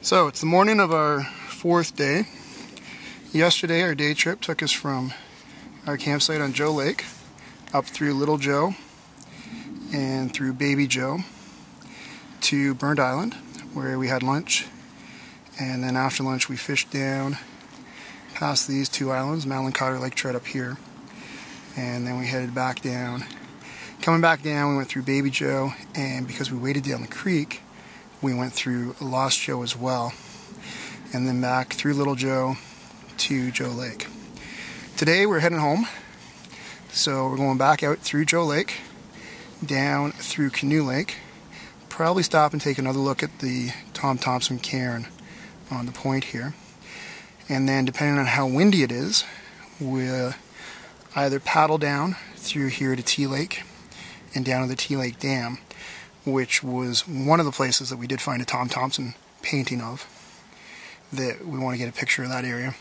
So it's the morning of our fourth day. Yesterday our day trip took us from our campsite on Joe Lake up through Little Joe and through Baby Joe to Burnt Island, where we had lunch, and then after lunch we fished down past these two islands, Canoe Lake right up here, and then we headed back down. Coming back down, we went through Baby Joe, and because we waded down the creek, we went through Lost Joe as well, and then back through Little Joe to Joe Lake. Today we're heading home, so we're going back out through Joe Lake, down through Canoe Lake, probably stop and take another look at the Tom Thompson cairn on the point here, and then depending on how windy it is, we'll either paddle down through here to T Lake and down to the T Lake Dam, which was one of the places that we did find a Tom Thompson painting of, that we want to get a picture of that area.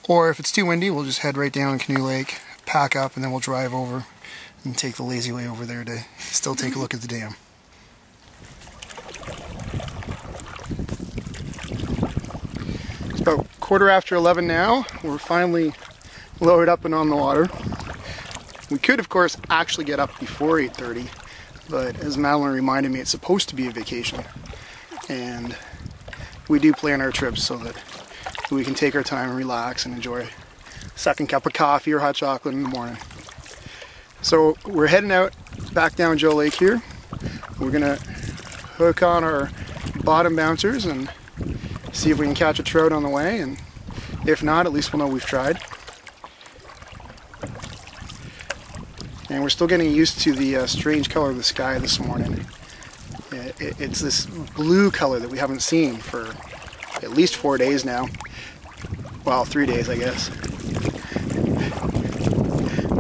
Or if it's too windy, we'll just head right down Canoe Lake, pack up, and then we'll drive over and take the lazy way over there to still take a look at the dam. It's about 11:15 now. We're finally loaded up and on the water. We could, of course, actually get up before 8:30, but as Madeline reminded me, it's supposed to be a vacation, and we do plan our trips so that we can take our time and relax and enjoy a second cup of coffee or hot chocolate in the morning. So we're heading out back down Joe Lake here. We're gonna hook on our bottom bouncers and see if we can catch a trout on the way, and if not, at least we'll know we've tried. And we're still getting used to the strange color of the sky this morning. It's this blue color that we haven't seen for at least 4 days now. Well, 3 days, I guess.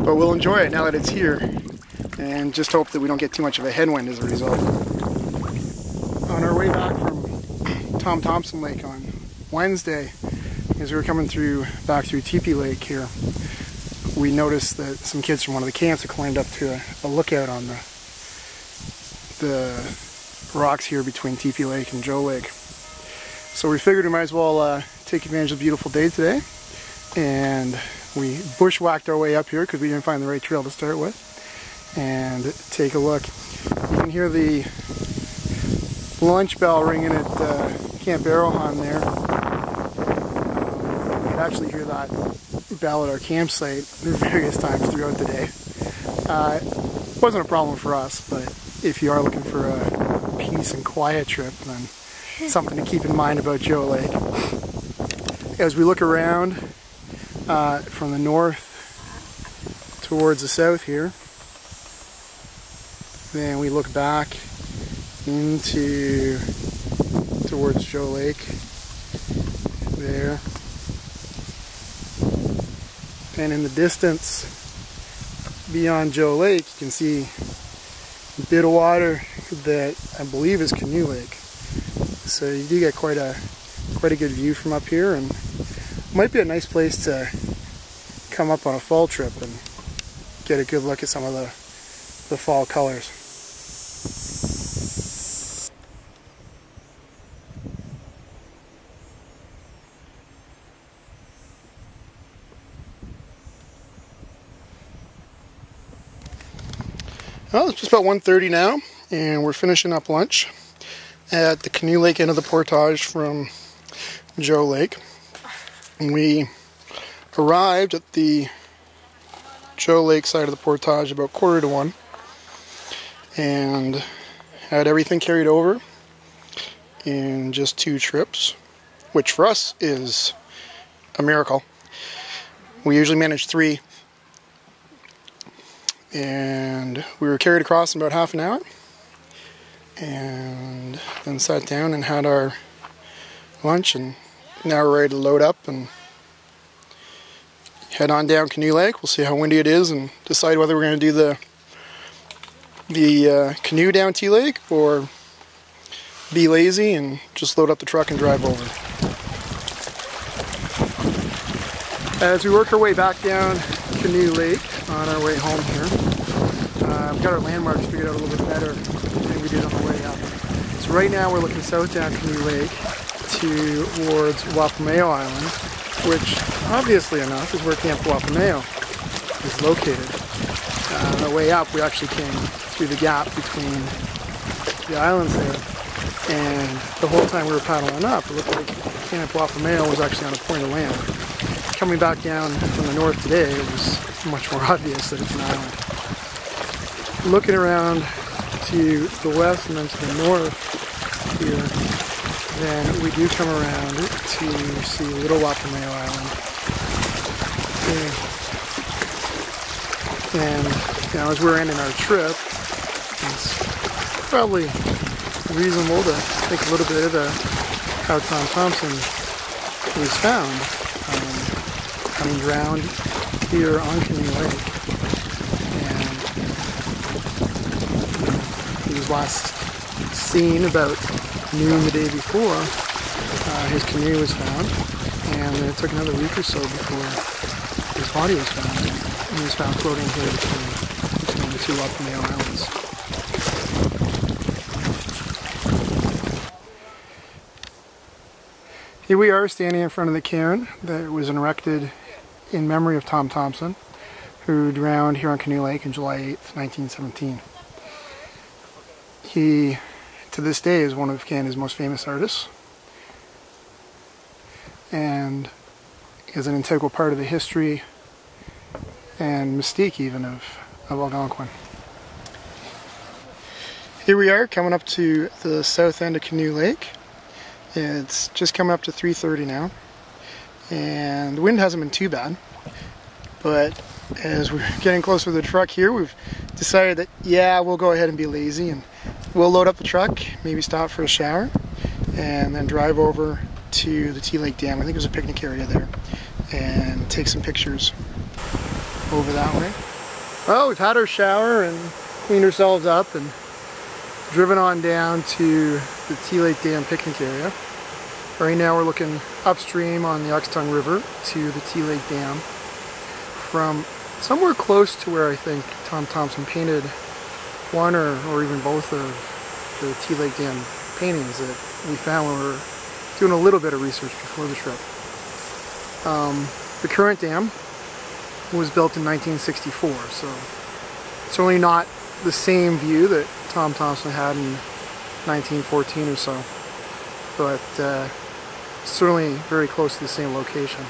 But we'll enjoy it now that it's here, and just hope that we don't get too much of a headwind as a result. On our way back from Tom Thompson Lake on Wednesday, as we were coming back through Teepee Lake here, we noticed that some kids from one of the camps had climbed up to a lookout on the rocks here between Teepee Lake and Joe Lake. So we figured we might as well take advantage of the beautiful day today, and we bushwhacked our way up here because we didn't find the right trail to start with, and take a look. You can hear the lunch bell ringing at Camp Arrowhon there. You can actually hear that bell at our campsite various times throughout the day. It wasn't a problem for us, but if you are looking for a peace and quiet trip, then something to keep in mind about Joe Lake. As we look around from the north towards the south here, then we look back towards Joe Lake there. And in the distance, beyond Joe Lake, you can see a bit of water that I believe is Canoe Lake. So you do get quite a good view from up here, and might be a nice place to come up on a fall trip and get a good look at some of the fall colors. Well, it's just about 1:30 now, and we're finishing up lunch at the Canoe Lake end of the portage from Joe Lake. We arrived at the Joe Lake side of the portage about 1:45, and had everything carried over in just 2 trips, which for us is a miracle. We usually manage 3. And we were carried across in about half an hour, and then sat down and had our lunch, and now we're ready to load up and head on down Canoe Lake. We'll see how windy it is and decide whether we're going to do the canoe down T Lake or be lazy and just load up the truck and drive over. As we work our way back down Canoe Lake on our way home here, we've got our landmarks figured out a little bit better than we did on the way up. So right now we're looking south down Canoe Lake, towards Wapomeo Island, which obviously enough is where Camp Wapomeo is located. On the way up we actually came through the gap between the islands there, and the whole time we were paddling up it looked like Camp Wapomeo was actually on a point of land. Coming back down from the north today, it was much more obvious that it's an island. Looking around to the west and then to the north here, then we do come around to see Little Wapomeo Island. And you know, as we're ending our trip, it's probably reasonable to think a little bit about how Tom Thompson was found, having drowned here on Canoe Lake. And he was last seen about noon the day before. His canoe was found, and then it took another week or so before his body was found. And he was found floating here between the two Wapomeo Islands. Here we are standing in front of the cairn that was erected in memory of Tom Thompson, who drowned here on Canoe Lake on July 8th, 1917. He, to this day, is one of Canada's most famous artists, and is an integral part of the history and mystique even of Algonquin. Here we are coming up to the south end of Canoe Lake. It's just coming up to 3:30 now, and the wind hasn't been too bad, but as we're getting closer to the truck here, we've decided that yeah, we'll go ahead and be lazy and we'll load up the truck, maybe stop for a shower, and then drive over to the T Lake Dam. I think there's a picnic area there, and take some pictures over that way. Well, we've had our shower and cleaned ourselves up and driven on down to the T Lake Dam picnic area. Right now we're looking upstream on the Oxtongue River to the T Lake Dam from somewhere close to where I think Tom Thompson painted one or even both of the T Lake Dam paintings that we found when we were doing a little bit of research before the trip. The current dam was built in 1964, so it's certainly not the same view that Tom Thompson had in 1914 or so, but certainly very close to the same location.